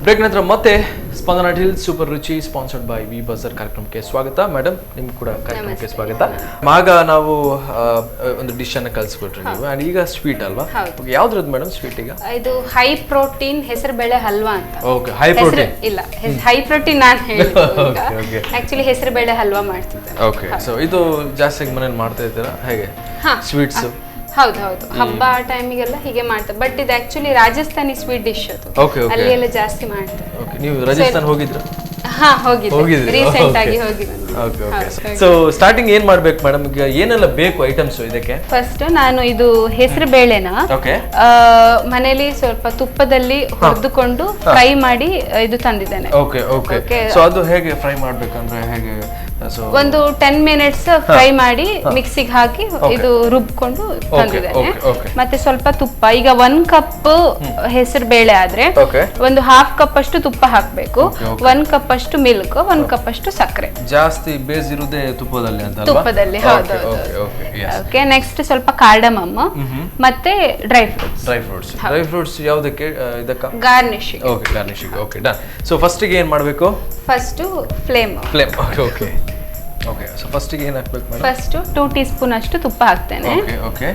ಬ್ರೇಕ್ ನಂತರ ಮತ್ತೆ ಸ್ಪಂದನ ಟಿಲ್ ಸೂಪರ್ ರುಚಿ ಸ್ಪಾನ್ಸರ್ಡ್ ಬೈ ವಿ ಬಜಾರ್ ಕಾರ್ಯಕ್ರಮಕ್ಕೆ ಸ್ವಾಗತ. ಮೇಡಮ್, ನಿಮ್ಗೆ ಕೂಡ ಕಾರ್ಯಕ್ರಮಕ್ಕೆ ಸ್ವಾಗತ. ಆಗ ನಾವು ಒಂದು ಡಿಶ್ ಅನ್ನ ಕಲಿಸ್ಕೊಟ್ರಿ ನೀವು, ಅಂಡ್ ಈಗ ಸ್ವೀಟ್ ಅಲ್ವಾ? ಯಾವ್ದ್ರದ್ದು ಮೇಡಮ್ ಸ್ವೀಟ್ ಈಗ? ಇದು ಹೈ ಪ್ರೋಟೀನ್ ಹೆಸರುಬೇಳೆ ಹಲ್ವಾ ಅಂತ. ಓಕೆ, ಹೈ ಪ್ರೋಟೀನ್ ಇಲ್ಲ, ಹೈ ಪ್ರೋಟೀನ್ ನಾನು ಹೇಳಿದ್ದು. ಆಕ್ಚುಲಿ ಹೆಸರುಬೇಳೆ ಹಲ್ವಾ ಮಾಡ್ತಿದ್ದೆ. ಓಕೆ, ಸೊ ಇದು ಜಾಸ್ತಿ ಮನೇಲಿ ಮಾಡ್ತಾ ಇದ್ದೀರಾ ಹೇಗೆ ಸ್ವೀಟ್ಸ್? ಹೌದು, ಹಬ್ಬ ಆ ಟೈಮಿಗೆಲ್ಲ ಹೀಗೆ ಮಾಡ್ತಾರೆ. ಬಟ್ ಇದು ಆಕ್ಚುಲಿ ರಾಜಸ್ಥಾನಿ ಸ್ವೀಟ್ ಡಿಶ್ ಅದು. ಅಲ್ಲಿ ಎಲ್ಲ ಜಾಸ್ತಿ ಮಾಡ್ತಾರೆ. ನೀವು ರಾಜಸ್ಥಾನ ಹೋಗಿದ್ರಾ? ಹಾ, ಹೋಗಿದ್ದೆ, ರೀಸೆಂಟ್ ಆಗಿ ಹೋಗಿದ್ದೆ. ಸೊ ಸ್ಟಾರ್ಟಿಂಗ್ ಏನ್ ಮಾಡ್ಬೇಕು ಮೇಡಮ್? ಈಗ ಏನೆಲ್ಲ ಬೇಕು ಐಟಮ್ಸ್ ಇದಕ್ಕೆ? ಫಸ್ಟ್ ನಾನು ಇದು ಹೆಸರು ಬೇಳೆನ ಮನೇಲಿ ಸ್ವಲ್ಪ ತುಪ್ಪದಲ್ಲಿ ಹುರಿದುಕೊಂಡು ಫ್ರೈ ಮಾಡಿ ಇದು ತಂದಿದ್ದೇನೆ. Okay okay. ಸೊ ಅದು ಹೇಗೆ ಫ್ರೈ ಮಾಡ್ಬೇಕಂದ್ರೆ ಹೇಗೆ ಒಂದು 10 ಮಿನಿಟ್ಸ್ ಫ್ರೈ ಮಾಡಿ ಮಿಕ್ಸಿಗೆ ಹಾಕಿ ಇದು ರುಬ್ಕೊಂಡು ತಂದಿದ್ದೇನೆ. ಮತ್ತೆ ಸ್ವಲ್ಪ ತುಪ್ಪ, ಈಗ 1 ಕಪ್ ಹೆಸರು ಬೇಳೆ ಆದ್ರೆ ಒಂದು 1/2 ಕಪ್ ಅಷ್ಟು ತುಪ್ಪ ಹಾಕ್ಬೇಕು, 1 ಕಪ್ ಅಷ್ಟು ಮಿಲ್ಕ್, 1 ಕಪ್ ಅಷ್ಟು ಸಕ್ಕರೆ. ಜಾಸ್ತಿ ಬೇಸ್ ಇರುದೇ ತುಪ್ಪದಲ್ಲಿ ಅಂತ ಅಲ್ವಾ? ತುಪ್ಪದಲ್ಲಿ, ಹೌದು. ಓಕೆ, ನೆಕ್ಸ್ಟ್ ಸ್ವಲ್ಪ ಕಾರ್ಡಮಮ್ ಮತ್ತೆ ಡ್ರೈ ಫ್ರೂಟ್ಸ್ ಯಾವ್ದಕ್ಕೆ? ಇದಕ್ಕ garnishing. Okay, garnishing. Okay, done. So first ಗೆ ಏನ್ ಮಾಡಬೇಕು? First flame. Okay. Okay, so first ಗೆ ಏನು ಹಾಕಬೇಕು ಮೇಡಂ? ಫಸ್ಟ್ 2 ಟೀ ಸ್ಪೂನ್ ಅಷ್ಟು ತುಪ್ಪ ಹಾಕ್ತೇನೆ. ಓಕೆ.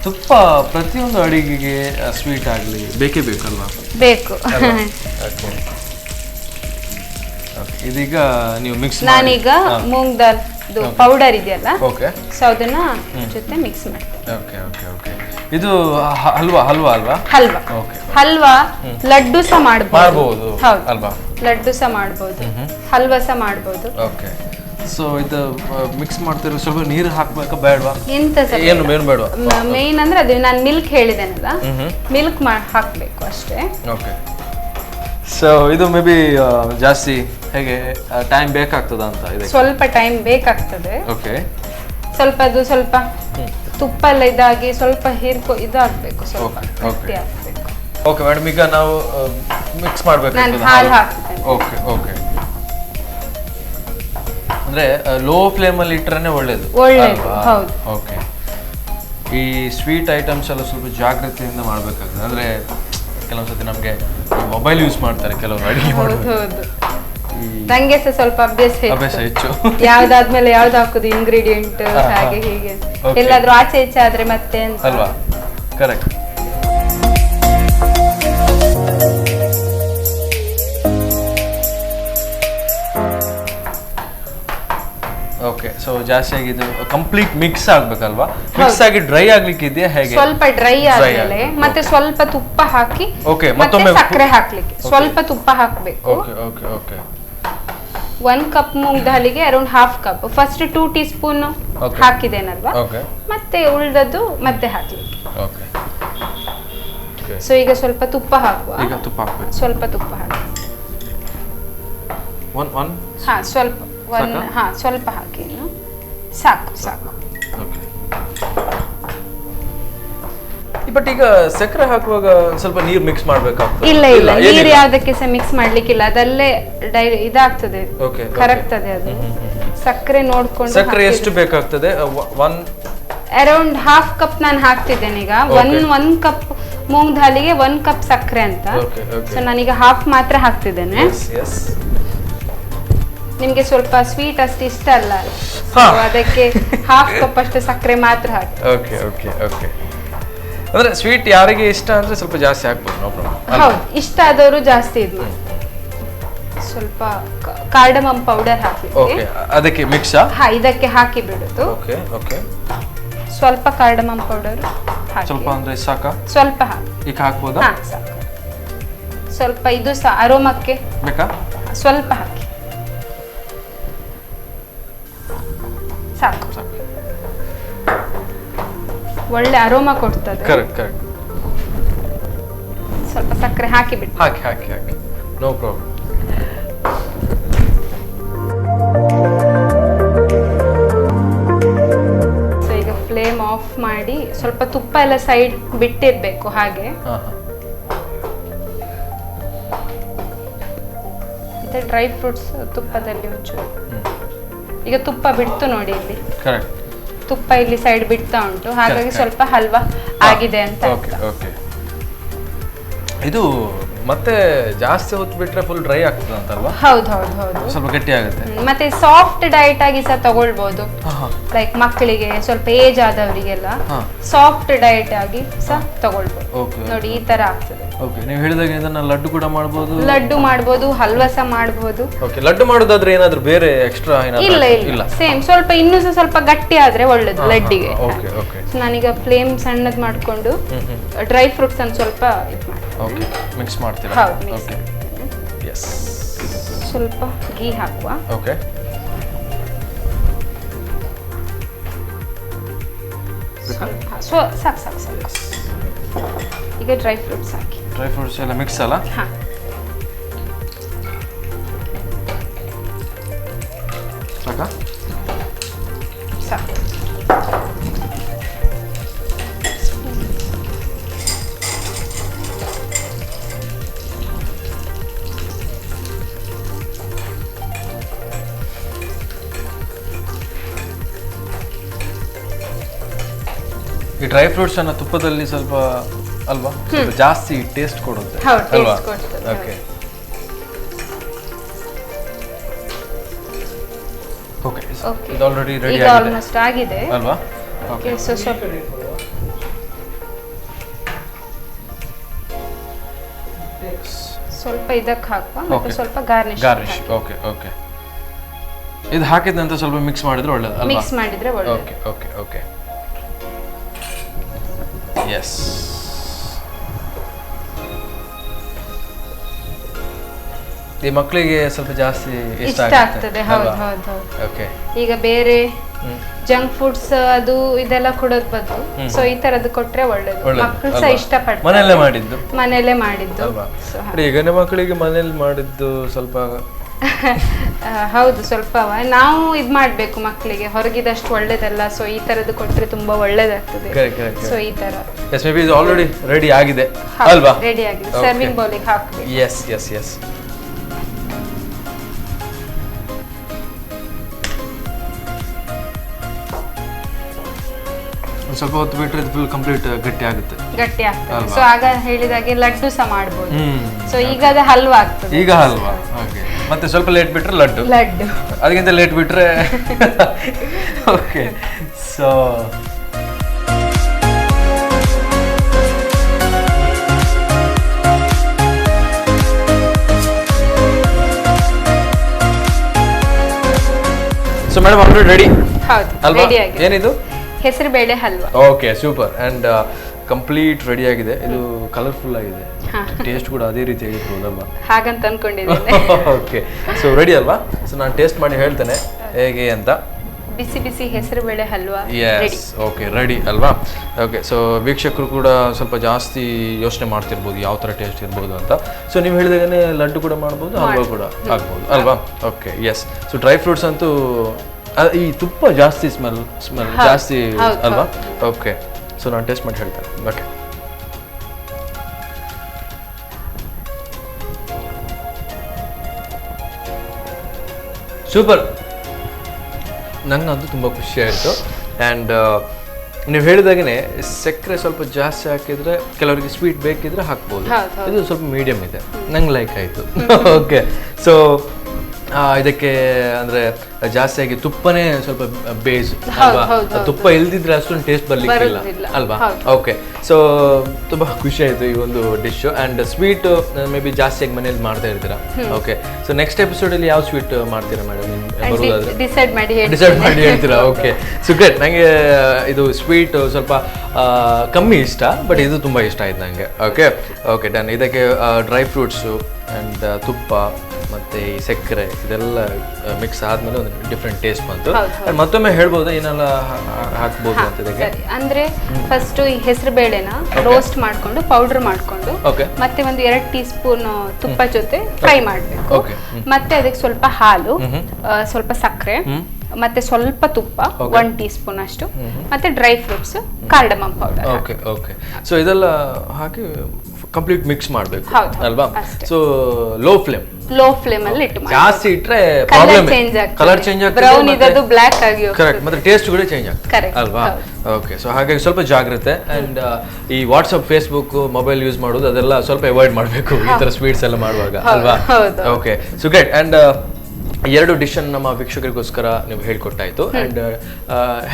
ತುಪ್ಪ ಪ್ರತಿಯೊಂದು ಅಡಿಗೆಗೆ ಸ್ವೀಟ್ ಆಗಲಿ ಬೇಕೇ ಬೇಕಲ್ವಾ? ಬೇಕು. ಇದೀಗ ನೀವು ಮಿಕ್ಸ್ ನಾನೀಗ ಮೂಂಗ್ ದಾಲ್ ಪೌಡರ್ ಇದೆಯಲ್ಲ, ಸೊ ಅದನ್ನ ಜೊತೆ ಮಿಕ್ಸ್ ಮಾಡ್ತೇನೆ. ಓಕೆ. ಇದು ಹಲ್ವಾ ಅಲ್ವಾ? ಹಲ್ವಾ ಲಡ್ಡು ಸಹ ಮಾಡಬಹುದು ಅಲ್ವಾ? ಲಡ್ಡು ಸಹ ಮಾಡಬಹುದು, ಹಲ್ವಾ ಸಹ ಮಾಡಬಹುದು. ಓಕೆ, ಸೊ ಇದು ಮಿಕ್ಸ್ ಮಾಡ್ತಿರೋ ಸ್ವಲ್ಪ ನೀರು ಹಾಕ್ಬೇಕಾ ಬೇಡವಾ? ಏನು ಬೇಡವಾ? ಮೇನ್ ಅಂದ್ರೆ ಅದು ನಾನು ಮಿಲ್ಕ್ ಹೇಳಿದ್ದೇನಲ್ಲ, ಮಿಲ್ಕ್ ಹಾಕ್ಬೇಕು ಅಷ್ಟೇ. ಓಕೆ, ಸೊ ಇದು ಮೇ ಬಿ ಜಾಸ್ತಿ ಹೇಗೆ ಟೈಮ್ ಬೇಕಾಗ್ತದ ಅಂತ ಇದೆ? ಸ್ವಲ್ಪ ಟೈಮ್ ಬೇಕಾಗ್ತದೆ. ಓಕೆ, ಸ್ವಲ್ಪ ತುಪ್ಪ ಎಲ್ಲ ಇದಾಗಿ ಸ್ವಲ್ಪ ಇದಾಗಬೇಕು, ಸ್ವಲ್ಪ ಗಟ್ಟಿ ಆಗಬೇಕು. ಓಕೆ ಮೇಡಮ್, ಈಗ ನಾವು ಮಿಕ್ಸ್ ಮಾಡಬೇಕು. ನಾನು ಹಾಲು ಹಾಕ್ತೇನೆ. ಓಕೆ. ಅಂದ್ರೆ ಲೋ ಫ್ಲೇಮ್ ಅಲ್ಲಿ ಇಟ್ಟರೆ ಒಳ್ಳೇದು. ಹೌದು. ಓಕೆ, ಈ ಸ್ವೀಟ್ ಐಟಮ್ಸ್ ಎಲ್ಲ ಸ್ವಲ್ಪ ಜಾಗ್ರತೆಯಿಂದ ಮಾಡ್ಬೇಕಾಗ್ತದೆ. ಅಂದ್ರೆ ಕೆಲವೊಂದ್ಸತಿ ನಮ್ಗೆ ಮೊಬೈಲ್ ಯೂಸ್ ಮಾಡ್ತಾರೆ ಕೆಲವರು ಅಡಿಗೆ ಮಾಡೋದು. ನಂಗೆ ಸಹ ಸ್ವಲ್ಪ ಅಭ್ಯಾಸ ಹೆಚ್ಚು. ಯಾವ್ದಾದ್ಮೇಲೆ ಯಾವ್ದು ಹಾಕುದು ಇಂಗ್ರೀಡಿಯೆಂಟ್ ಹಾಗೆ ಹೀಗೆ ಎಲ್ಲಾದ್ರೂ ಆಚೆ ಈಚೆ ಆದ್ರೆ ಮತ್ತೆ ಅಲ್ವಾ? ಕರೆಕ್ಟ್. ಓಕೆ, ಸೊ ಜಾಸ್ತಿ ಆಗಿದ್ದು ಕಂಪ್ಲೀಟ್ ಮಿಕ್ಸ್ ಆಗ್ಬೇಕಲ್ವಾ? ಮಿಕ್ಸ್ ಆಗಿ ಡ್ರೈ ಆಗ್ಲಿಕ್ಕೆ ಇದೆಯಾ ಹೇಗೆ? ಸ್ವಲ್ಪ ಡ್ರೈ ಆದ್ಮೇಲೆ ಮತ್ತೆ ಸ್ವಲ್ಪ ತುಪ್ಪ ಹಾಕಿ, ಓಕೆ, ಮತ್ತೆ ಸಕ್ಕರೆ ಹಾಕ್ಲಿಕ್ಕೆ ಸ್ವಲ್ಪ ತುಪ್ಪ ಹಾಕ್ಬೇಕು. ಓಕೆ. 1 ಕಪ್ ಮೂಂಗ್ ದಾಲಿಗೆ around 1/2 cup. First 2 teaspoon ಹಾಕಿದ್ದೇನಲ್ವಾ, ಮತ್ತೆ ಉಳಿದದ್ದು ಮತ್ತೆ ಹಾಕ್ಲಿಕ್ಕೆ. ಸೊ ಈಗ ಸ್ವಲ್ಪ ತುಪ್ಪ ಹಾಕುವ. ಸ್ವಲ್ಪ ತುಪ್ಪ ಹಾಕಿ. ಸ್ವಲ್ಪ ಹಾಕಿ, ಸಾಕು. ಬಟ್ ಈಗ ಸಕ್ಕರೆ ಹಾಕುವಾಗ ಸ್ವಲ್ಪ ನೀರು ಮಿಕ್ಸ್ ಮಾಡ್ಬೇಕಾಗ್ತದೆ? ಇಲ್ಲ, ನೀರು ಯಾವ್ದಕ್ಕೆ ಸಹ ಮಿಕ್ಸ್ ಮಾಡ್ಲಿಕ್ಕಿಲ್ಲ, ಅದಲ್ಲೇ ಇದಾಗ್ತದೆ, ಕರಗ್ತದೆ ಅದು. ಸಕ್ಕರೆ ನೋಡ್ಕೊಂಡು. ಸಕ್ಕರೆ ಎಷ್ಟು ಬೇಕಾಗ್ತದೆ? ಅರೌಂಡ್ 1/2 ಕಪ್ ನಾನು ಹಾಕ್ತಿದ್ದೇನೆ ಈಗ. 1 ಕಪ್ ಮೂಂಗ್ ದಾಲಿಗೆ 1 ಕಪ್ ಸಕ್ಕರೆ ಅಂತ. ಸೊ ನಾನೀಗ 1/2 ಮಾತ್ರ ಹಾಕ್ತಿದ್ದೇನೆ. ನಿಮ್ಗೆ ಸ್ವಲ್ಪ ಸ್ವೀಟ್ ಅಷ್ಟು ಇಷ್ಟ ಅಲ್ಲ, ಅದಕ್ಕೆ 1/2 ಕಪ್ ಅಷ್ಟು ಸಕ್ಕರೆ ಮಾತ್ರ ಹಾಕಿ. ಓಕೆ. ಅಂದ್ರೆ ಸ್ವೀಟ್ ಯಾರಿಗೆ ಇಷ್ಟ ಅಂದ್ರೆ ಸ್ವಲ್ಪ ಜಾಸ್ತಿ ಹಾಕ್ಬೋದು, ನೋ ಪ್ರಾಬ್ಲಮ್. ಹೌದು, ಇಷ್ಟ ಆದವರು ಜಾಸ್ತಿ ಇದು. ಸ್ವಲ್ಪ ಕಾರ್ಡಮಮ್ ಪೌಡರ್ ಹಾಕಿ. ಓಕೆ, ಅದಕ್ಕೆ ಮಿಕ್ಸ್ ಇದಕ್ಕೆ ಹಾಕಿ ಬಿಡುದು. ಓಕೆ. ಸ್ವಲ್ಪ ಕಾರ್ಡಮಮ್ ಪೌಡರ್ ಹಾಕಿ. ಸ್ವಲ್ಪ ಅಂದ್ರೆ ಸಾಕಾ? ಸ್ವಲ್ಪ ಹಾಕಿ. ಈಗ ಹಾಕ್ಬೋದಾ? ಸಾಕು. ಸ್ವಲ್ಪ ಇದು ಸಹ ಅರೋಮಕ್ಕೆ ಬೇಕಾ? ಸ್ವಲ್ಪ ಹಾಕಿ. ಸಾಕು. ಒಳ್ಳೆ ಅರೋಮಾ ಕೊಡ್ತದೆ. ಕರೆಕ್ಟ್. ಸ್ವಲ್ಪ ಸಕ್ಕರೆ ಹಾಕಿ ಬಿಟ್ಟು. ಹಾಕಿ. No problem. ಸೊ ಈಗ ಫ್ಲೇಮ್ ಆಫ್ ಮಾಡಿ ಸ್ವಲ್ಪ ತುಪ್ಪ ಎಲ್ಲ ಸೈಡ್ ಬಿಟ್ಟಿರ್ಬೇಕು ಹಾಗೆ. ಮತ್ತೆ ಡ್ರೈ ಫ್ರೂಟ್ಸ್ ತುಪ್ಪದಲ್ಲಿ ಒಂಚೂರು. ಈಗ ತುಪ್ಪ ಬಿಡ್ತು ನೋಡಿ ಇಲ್ಲಿ. ಕರೆಕ್ಟ್. ತುಪ್ಪ ಇಲ್ಲಿ ಸೈಡ್ ಬಿಡ್ತಾ ಉಂಟು, ಹಾಗಾಗಿ ಸ್ವಲ್ಪ ಹಲ್ವಾ ಆಗಿದೆ ಅಂತ. ಓಕೆ. ಇದು ಮತ್ತೆ ಜಾಸ್ತಿ ಹೊತ್ತು ಬಿಟ್ರೆ ಫುಲ್ ಡ್ರೈ ಆಗ್ತದೆ ಅಂತಲ್ವಾ? ಹೌದು. ಸ್ವಲ್ಪ ಗಟ್ಟಿ ಆಗುತ್ತೆ. ಮತ್ತೆ ಸಾಫ್ಟ್ ಡಯಟ್ ಆಗಿ ಸಹ ತಗೊಳ್ಬಹುದು. ಲೈಕ್ ಮಕ್ಕಳಿಗೆ, ಸ್ವಲ್ಪ ಏಜ್ ಆದವರಿಗೆಲ್ಲ ಸಾಫ್ಟ್ ಡಯಟ್ ಆಗಿ ಸಹ ತಗೊಳ್ಬಹುದು. ನೋಡಿ ಈ ತರ ಆಗ್ತದೆ. ಓಕೆ, ನೀವು ಹೇಳಿದಾಗ ಇದನ್ನ ಲಡ್ಡು ಕೂಡ ಮಾಡಬಹುದು, ಹಲ್ವಾ ಸಹ ಮಾಡಬಹುದು. ಓಕೆ, ಲಡ್ಡು ಮಾಡೋದಾದ್ರೆ ಏನಾದ್ರೂ ಬೇರೆ ಎಕ್ಸ್ಟ್ರಾ ಇಲ್ಲ, ಸೇಮ್ ಸ್ವಲ್ಪ ಇನ್ನೂ ಸ್ವಲ್ಪ ಗಟ್ಟಿ ಆದ್ರೆ ಒಳ್ಳೇದು ಲಡ್ಡಿಗೆ. ನಾನೀಗ ಫ್ಲೇಮ್ ಸಣ್ಣದ್ ಮಾಡ್ಕೊಂಡು ಡ್ರೈ ಫ್ರೂಟ್ಸ್ ಅನ್ನು ಸ್ವಲ್ಪ ಓಕೆ ಮಿಕ್ಸ್ ಮಾಡ್ತೀರಾ? ಹೌದು. Okay, yes. ಸ್ವಲ್ಪ ಘೀ ಹಾಕುವ. ಓಕೆ. ಸಾಕು. ಈಗ ಡ್ರೈ ಫ್ರೂಟ್ಸ್ ಹಾಕಿ. ಡ್ರೈ ಫ್ರೂಟ್ಸ್ ಎಲ್ಲ ಮಿಕ್ಸ್ ಅಲ್ಲ? ಈ ಡ್ರೈ ಫ್ರೂಟ್ಸ್ ಅನ್ನ ತುಪ್ಪದಲ್ಲಿ ಸ್ವಲ್ಪ ಅಲ್ವಾ ಸ್ವಲ್ಪ ಜಾಸ್ತಿ ಟೇಸ್ಟ್ ಕೊಡುತ್ತೆ ಹೌದು, ಅಲ್ವಾ? taste ಕೊಡ್ತದೆ, ಓಕೆ ಓಕೆ Okay. ಇದು ಆಲ್ರೆಡಿ ರೆಡಿ ಈಗ ಆಗಿದೆ ಆಲ್ಮೋಸ್ಟ್ ಆಗಿದೆ. ಅಲ್ವಾ? ಓಕೆ, ಸೊ ಸ್ವಲ್ಪ ಸ್ವಲ್ಪ ಇದಕ್ಕೆ ಹಾಕುವ ಮತ್ತೆ Okay. ಸ್ವಲ್ಪ ಗಾರ್ನಿಶ್ ಗಾರ್ನಿಶ್ ಓಕೆ ಓಕೆ ಇದು ಹಾಕಿದ ನಂತರ ಸ್ವಲ್ಪ ಮಿಕ್ಸ್ ಮಾಡಿದ್ರೆ ಒಳ್ಳೇದು ಅಲ್ವಾ? ಮಿಕ್ಸ್ ಮಾಡಿದ್ರೆ ಒಳ್ಳೆ. ಓಕೆ ಓಕೆ ಓಕೆ ಎಸ್ ಈ ಮಕ್ಕಳಿಗೆ ಸ್ವಲ್ಪ ಜಾಸ್ತಿ ಇಷ್ಟ ಇಷ್ಟ ಆಗ್ತದೆ. ಹೌದು ಅಲ್ವಾ? ಹೌದು ಹೌದು. ಓಕೆ ಈಗ ಬೇರೆ ಜಂಕ್ ಫುಡ್ಸ್ ಅದು ಇದೆಲ್ಲ ಕೊಡೋದ್ ಬದಲು ಸೊ ಈ ತರದ್ದು ಕೊಟ್ರೆ ಒಳ್ಳೇದು. ಒಳ್ಳೇದು, ಮಕ್ಕಳು ಸಹ ಅಲ್ವಾ? ಇಷ್ಟಪಡ್ತಾರೆ. ಮನೆಯಲ್ಲೇ ಮಾಡಿದ್ದು ಮನೆಯಲ್ಲೇ ಮಾಡಿದ್ದು. ಅಲ್ವಾ? So, ನೋಡಿ, ಈಗಿನ ಮಕ್ಕಳಿಗೆ ಮನೇಲಿ ಮಾಡಿದ್ದು ಸ್ವಲ್ಪ ಹೌದು ಸ್ವಲ್ಪ ನಾವು ಇದ್ ಮಾಡ್ಬೇಕು ಮಕ್ಕಳಿಗೆ ಹೊರಗಿದಷ್ಟು ಒಳ್ಳೇದಲ್ಲ. ಸೊ ಈ ತರದ್ದು ಕೊಟ್ರೆ ತುಂಬಾ ಒಳ್ಳೇದಾಗ್ತದೆ. Correct, correct, ಸೊ ಈ ತರ ಎಸ್ ಮೇ ಬಿ ಇದು ಆಲ್ರೆಡಿ ರೆಡಿ ಆಗಿದೆ ಅಲ್ವಾ? ರೆಡಿ ಆಗಿದೆ. ಸರ್ವಿಂಗ್ ಬೌಲಿಗೆ ಹಾಕ್ಬೇಕು. ಎಸ್ ಎಸ್ ಎಸ್ ಸ್ವಲ್ಪ ಹೊತ್ತು ಬಿಟ್ಟರೆ ಇದು ಫುಲ್ ಕಂಪ್ಲೀಟ್ ಗಟ್ಟಿ ಆಗುತ್ತೆ. ಗಟ್ಟಿ ಆಗ್ತದೆ. ಅಲ್ವಾ? ಸೊ ಆಗ ಹೇಳಿದಾಗೆ ಲಡ್ಡು ಸಹ ಮಾಡ್ಬೋದು. ಹ್ಮ್. ಸೊ ಈಗ ಅದು ಹಲ್ವಾ ಆಗ್ತದೆ. ಈಗ ಹಲ್ವಾ ಓಕೆ. ಮತ್ತೆ ಸ್ವಲ್ಪ ಲೇಟ್ ಬಿಟ್ರೆ ಲಡ್ಡು, ಲಡ್ಡು ಅದಕ್ಕಿಂತ ಲೇಟ್ ಬಿಟ್ರೆ okay. So so madam already ready ಹೌದು, ಅಲ್ವಾ? ರೆಡಿ ಆಗಿದೆ. ಏನಿದು? ಹೆಸರು ಬೇಳೆ halwa. Okay super and complete ready ಆಗಿದೆ. ಇದು ಕಲರ್ಫುಲ್ ಆಗಿದೆ, ಟೇಸ್ಟ್ ಕೂಡ ಅದೇ ರೀತಿ ಆಗಿರ್ಬೋದಲ್ವಾ? ಹಾಗಂತ ಅನ್ಕೊಂಡಿದ್ದೇನೆ. ಓಕೆ ಸೊ ರೆಡಿ ಅಲ್ವಾ? ಸೊ ನಾನು ಟೇಸ್ಟ್ ಮಾಡಿ ಹೇಳ್ತೇನೆ ಹೇಗೆ ಅಂತ. ಬಿಸಿ ಬಿಸಿ ಹೆಸರು ಬೇಳೆ halwa ready. Yes okay ready ಅಲ್ವಾ? ಓಕೆ ಸೊ ವೀಕ್ಷಕರು ಕೂಡ ಸ್ವಲ್ಪ ಜಾಸ್ತಿ ಯೋಚನೆ ಮಾಡ್ತಿರ್ಬೋದು ಯಾವ ಥರ ಟೇಸ್ಟ್ ಇರ್ಬೋದು ಅಂತ. ಸೊ ನೀವು ಹೇಳಿದಾಗನೇ ಲಡ್ಡು ಕೂಡ ಮಾಡ್ಬೋದು, ಹಲ್ವಾ ಕೂಡ ಆಗ್ಬೋದು ಅಲ್ವಾ? Okay S. So dry fruits ಅಂತೂ ಈ ತುಪ್ಪ ಜಾಸ್ತಿ ಸ್ಮೆಲ್ ಜಾಸ್ತಿ ಅಲ್ವಾ? ಓಕೆ ಸೊ ನಾನು ಟೇಸ್ಟ್ ಮಾಡಿ ಹೇಳ್ತೇನೆ. Okay super. ನಂಗಂತೂ ತುಂಬ ಖುಷಿ ಆಯಿತು. ಆ್ಯಂಡ್ ನೀವು ಹೇಳಿದಾಗೇ ಸಕ್ಕರೆ ಸ್ವಲ್ಪ ಜಾಸ್ತಿ ಹಾಕಿದರೆ ಕೆಲವರಿಗೆ ಸ್ವೀಟ್ ಬೇಕಿದ್ರೆ ಹಾಕ್ಬೋದು. ಇದು ಸ್ವಲ್ಪ ಮೀಡಿಯಮ್ ಇದೆ, ನಂಗೆ ಲೈಕ್ ಆಯಿತು. ಓಕೆ ಸೊ ಇದಕ್ಕೆ ಅಂದರೆ ಜಾಸ್ತಿಯಾಗಿ ತುಪ್ಪನೇ ಸ್ವಲ್ಪ ಬೇಸ್ ಅಲ್ವಾ? ತುಪ್ಪ ಇಲ್ದಿದ್ರೆ ಅಷ್ಟೊಂದು ಟೇಸ್ಟ್ ಬರ್ಲಿಕ್ಕಿಲ್ಲ ಅಲ್ವಾ? ಓಕೆ ಸೊ ತುಂಬ ಖುಷಿ ಆಯಿತು ಈ ಒಂದು dish. And sweet may be ಜಾಸ್ತಿಯಾಗಿ ಮನೇಲಿ ಮಾಡ್ತಾ ಇರ್ತೀರಾ. ಓಕೆ ಸೊ ನೆಕ್ಸ್ಟ್ ಎಪಿಸೋಡಲ್ಲಿ ಯಾವ ಸ್ವೀಟ್ ಮಾಡ್ತೀರಾ ಮೇಡಮ್? ಬರೋದಾದ್ರೆ ಡಿಸೈಡ್ ಮಾಡಿ ಹೇಳ್ತೀರಾ? Okay so great. ನನಗೆ ಇದು ಸ್ವೀಟ್ ಸ್ವಲ್ಪ ಕಮ್ಮಿ ಇಷ್ಟ, ಬಟ್ ಇದು ತುಂಬ ಇಷ್ಟ ಆಯ್ತು ನನಗೆ. Okay okay done. ಇದಕ್ಕೆ ಡ್ರೈ ಫ್ರೂಟ್ಸು ಆ್ಯಂಡ್ ತುಪ್ಪ ಮತ್ತು ಈ ಸಕ್ಕರೆ ಇದೆಲ್ಲ ಮಿಕ್ಸ್ ಆದಮೇಲೆ ಒಂದು ಡಿಫ್ರೆಂಟ್ ಟೇಸ್ಟ್ ಬಂತು. ಮತ್ತೊಮ್ಮೆ ಹೇಳ್ಬೋದಾ ಏನೆಲ್ಲ ಹಾಕ್ಬೋದು ಅಂತ ಇದಕ್ಕೆ? ಅಂದ್ರೆ ಫಸ್ಟ್ ಈ ಹೆಸರು ಬೇಳೆನ ರೋಸ್ಟ್ ಮಾಡ್ಕೊಂಡು ಪೌಡರ್ ಮಾಡ್ಕೊಂಡು ಮತ್ತೆ ಒಂದು 2 ಟೀ ಸ್ಪೂನ್ ತುಪ್ಪ ಜೊತೆ ಫ್ರೈ ಮಾಡಬೇಕು. ಮತ್ತೆ ಅದಕ್ಕೆ ಸ್ವಲ್ಪ ಹಾಲು, ಸ್ವಲ್ಪ ಸಕ್ಕರೆ, ಮತ್ತೆ ಸ್ವಲ್ಪ ತುಪ್ಪ 1 ಟೀ ಸ್ಪೂನ್ ಅಷ್ಟು, ಮತ್ತೆ dry fruits, cardamom powder. Okay okay so ಇದೆಲ್ಲ ಹಾಕಿ ಕಂಪ್ಲೀಟ್ ಮಿಕ್ಸ್ ಮಾಡಬೇಕು ಅಲ್ವಾ? ಸೊ ಲೋ ಫ್ಲೇಮ್ ಅಲ್ಲಿ ಇಟ್ಟು ಜಾಸ್ತಿ ಇಟ್ರೆ ಪ್ರಾಬ್ಲಮ್, ಕಲರ್ ಚೇಂಜ್ ಆಗ್ತದೆ, ಬ್ರೌನ್ ಇದದು ಬ್ಲಾಕ್ ಆಗಿ ಕರೆಕ್ಟ್, ಮತ್ತೆ ಟೇಸ್ಟ್ ಕೂಡ ಚೇಂಜ್ ಆಗ್ತದೆ ಅಲ್ವಾ? ಓಕೆ ಸೊ ಹಾಗಾಗಿ ಸ್ವಲ್ಪ ಜಾಗ್ರತೆ. ಅಂಡ್ ಈ ವಾಟ್ಸ್ಆಪ್, ಫೇಸ್ಬುಕ್, ಮೊಬೈಲ್ ಯೂಸ್ ಮಾಡೋದು ಅದೆಲ್ಲ ಸ್ವಲ್ಪ ಅವಾಯ್ಡ್ ಮಾಡಬೇಕು ಈ ತರ ಸ್ವೀಟ್ಸ್ ಎಲ್ಲ ಮಾಡುವಾಗ ಅಲ್ವಾ? Okay so great. ಅಂಡ್ 2 ಡಿಶನ್ನು ನಮ್ಮ ವೀಕ್ಷಕರಿಗೋಸ್ಕರ ನೀವು ಹೇಳ್ಕೊಟ್ಟಾಯ್ತು. ಆ್ಯಂಡ್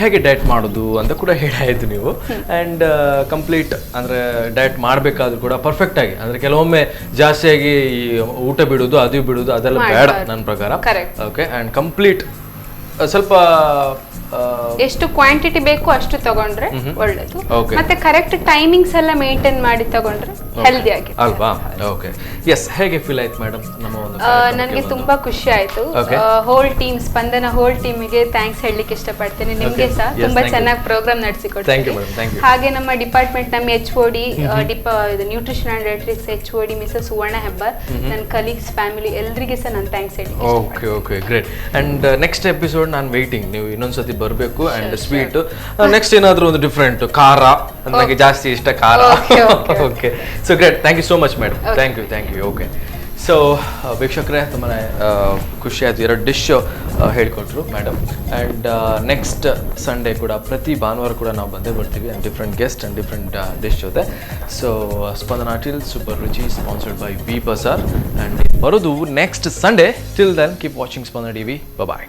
ಹೇಗೆ ಡಯಟ್ ಮಾಡೋದು ಅಂತ ಕೂಡ ಹೇಳಾಯಿತು ನೀವು. ಆ್ಯಂಡ್ ಕಂಪ್ಲೀಟ್ ಅಂದರೆ ಡಯಟ್ ಮಾಡಬೇಕಾದ್ರೂ ಕೂಡ ಪರ್ಫೆಕ್ಟಾಗಿ, ಅಂದರೆ ಕೆಲವೊಮ್ಮೆ ಜಾಸ್ತಿಯಾಗಿ ಊಟ ಬಿಡೋದು ಅದು ಬಿಡೋದು ಅದೆಲ್ಲ ಬೇಡ ನನ್ನ ಪ್ರಕಾರ. ಓಕೆ ಆ್ಯಂಡ್ ಕಂಪ್ಲೀಟ್ ಸ್ವಲ್ಪ ಎಷ್ಟು ಕ್ವಾಂಟಿಟಿ ಬೇಕು ಅಷ್ಟು ತಗೊಂಡ್ರೆ ಒಳ್ಳೇದು. ಮತ್ತೆ ಕರೆಕ್ಟ್ ಟೈಮಿಂಗ್ಸ್ ಎಲ್ಲ ಮೇಂಟೈನ್ ಮಾಡಿ ತಗೊಂಡ್ರೆ ಹೆಲ್ದಿ ಆಗಿ ಅಲ್ವಾ? Okay S. ಹೇಗೆ ಫೀಲ್ ಆಯ್ತು ಮೇಡಮ್ ನಮ್ಮ ಒಂದು? ನನಗೆ ತುಂಬಾ ಖುಷಿ ಆಯ್ತು. ಹೋಲ್ ಟೀಮ್, ಸ್ಪಂದನ ಹೋಲ್ ಟೀಮಿಗೆ ಥ್ಯಾಂಕ್ಸ್ ಹೇಳಲಿಕ್ಕೆ ಇಷ್ಟಪಡ್ತೇನೆ. ನಿಮ್ಗೆ ಸಹ ತುಂಬಾ ಚೆನ್ನಾಗಿ ಪ್ರೋಗ್ರಾಮ್ ನಡೆಸಿಕೊಡ್ತೀವಿ. ಹಾಗೆ ನಮ್ಮ ಡಿಪಾರ್ಟ್ಮೆಂಟ್, ನಮ್ಮ HOD, nutrition and dietetics HOD Mrs Suvarna Hebbar, ನನ್ನ ಕಲೀಗ್ಸ್, ಫ್ಯಾಮಿಲಿ ಎಲ್ಲರಿಗೆ ಸಹ ನಾನು ಥ್ಯಾಂಕ್ಸ್ ಹೇಳಿ. Okay okay great. And next episode ನಾನು ವೆಯ್ಟಿಂಗ್, ನೀವು ಇನ್ನೊಂದ್ಸತಿ ಬರಬೇಕು. ಅಂಡ್ ಸ್ವೀಟ್ ನೆಕ್ಸ್ಟ್ ಏನಾದರೂ ಒಂದು ಡಿಫ್ರೆಂಟ್ ಖಾರ, ನನಗೆ ಜಾಸ್ತಿ ಇಷ್ಟ ಖಾರ. Okay so great. Thank you so much madam. Thank you. Okay so ವೀಕ್ಷಕರೇ ತುಂಬಾ ಖುಷಿ ಆಯಿತು, 2 ಡಿಶ್ ಹೇಳ್ಕೊಟ್ರು ಮೇಡಮ್. ಆ್ಯಂಡ್ ನೆಕ್ಸ್ಟ್ ಸಂಡೇ ಕೂಡ ಪ್ರತಿ ಭಾನುವಾರ ಕೂಡ ನಾವು ಬಂದೇ ಬರ್ತೀವಿ and different guest and different dish ಜೊತೆ. ಸೊ ಸ್ಪಂದನ ಹೋಟೆಲ್ ಸೂಪರ್ ರುಚಿ sponsored by V Bazaar and ಬರೋದು next Sunday. Till then keep watching Spandana TV. ಬಾಯ್.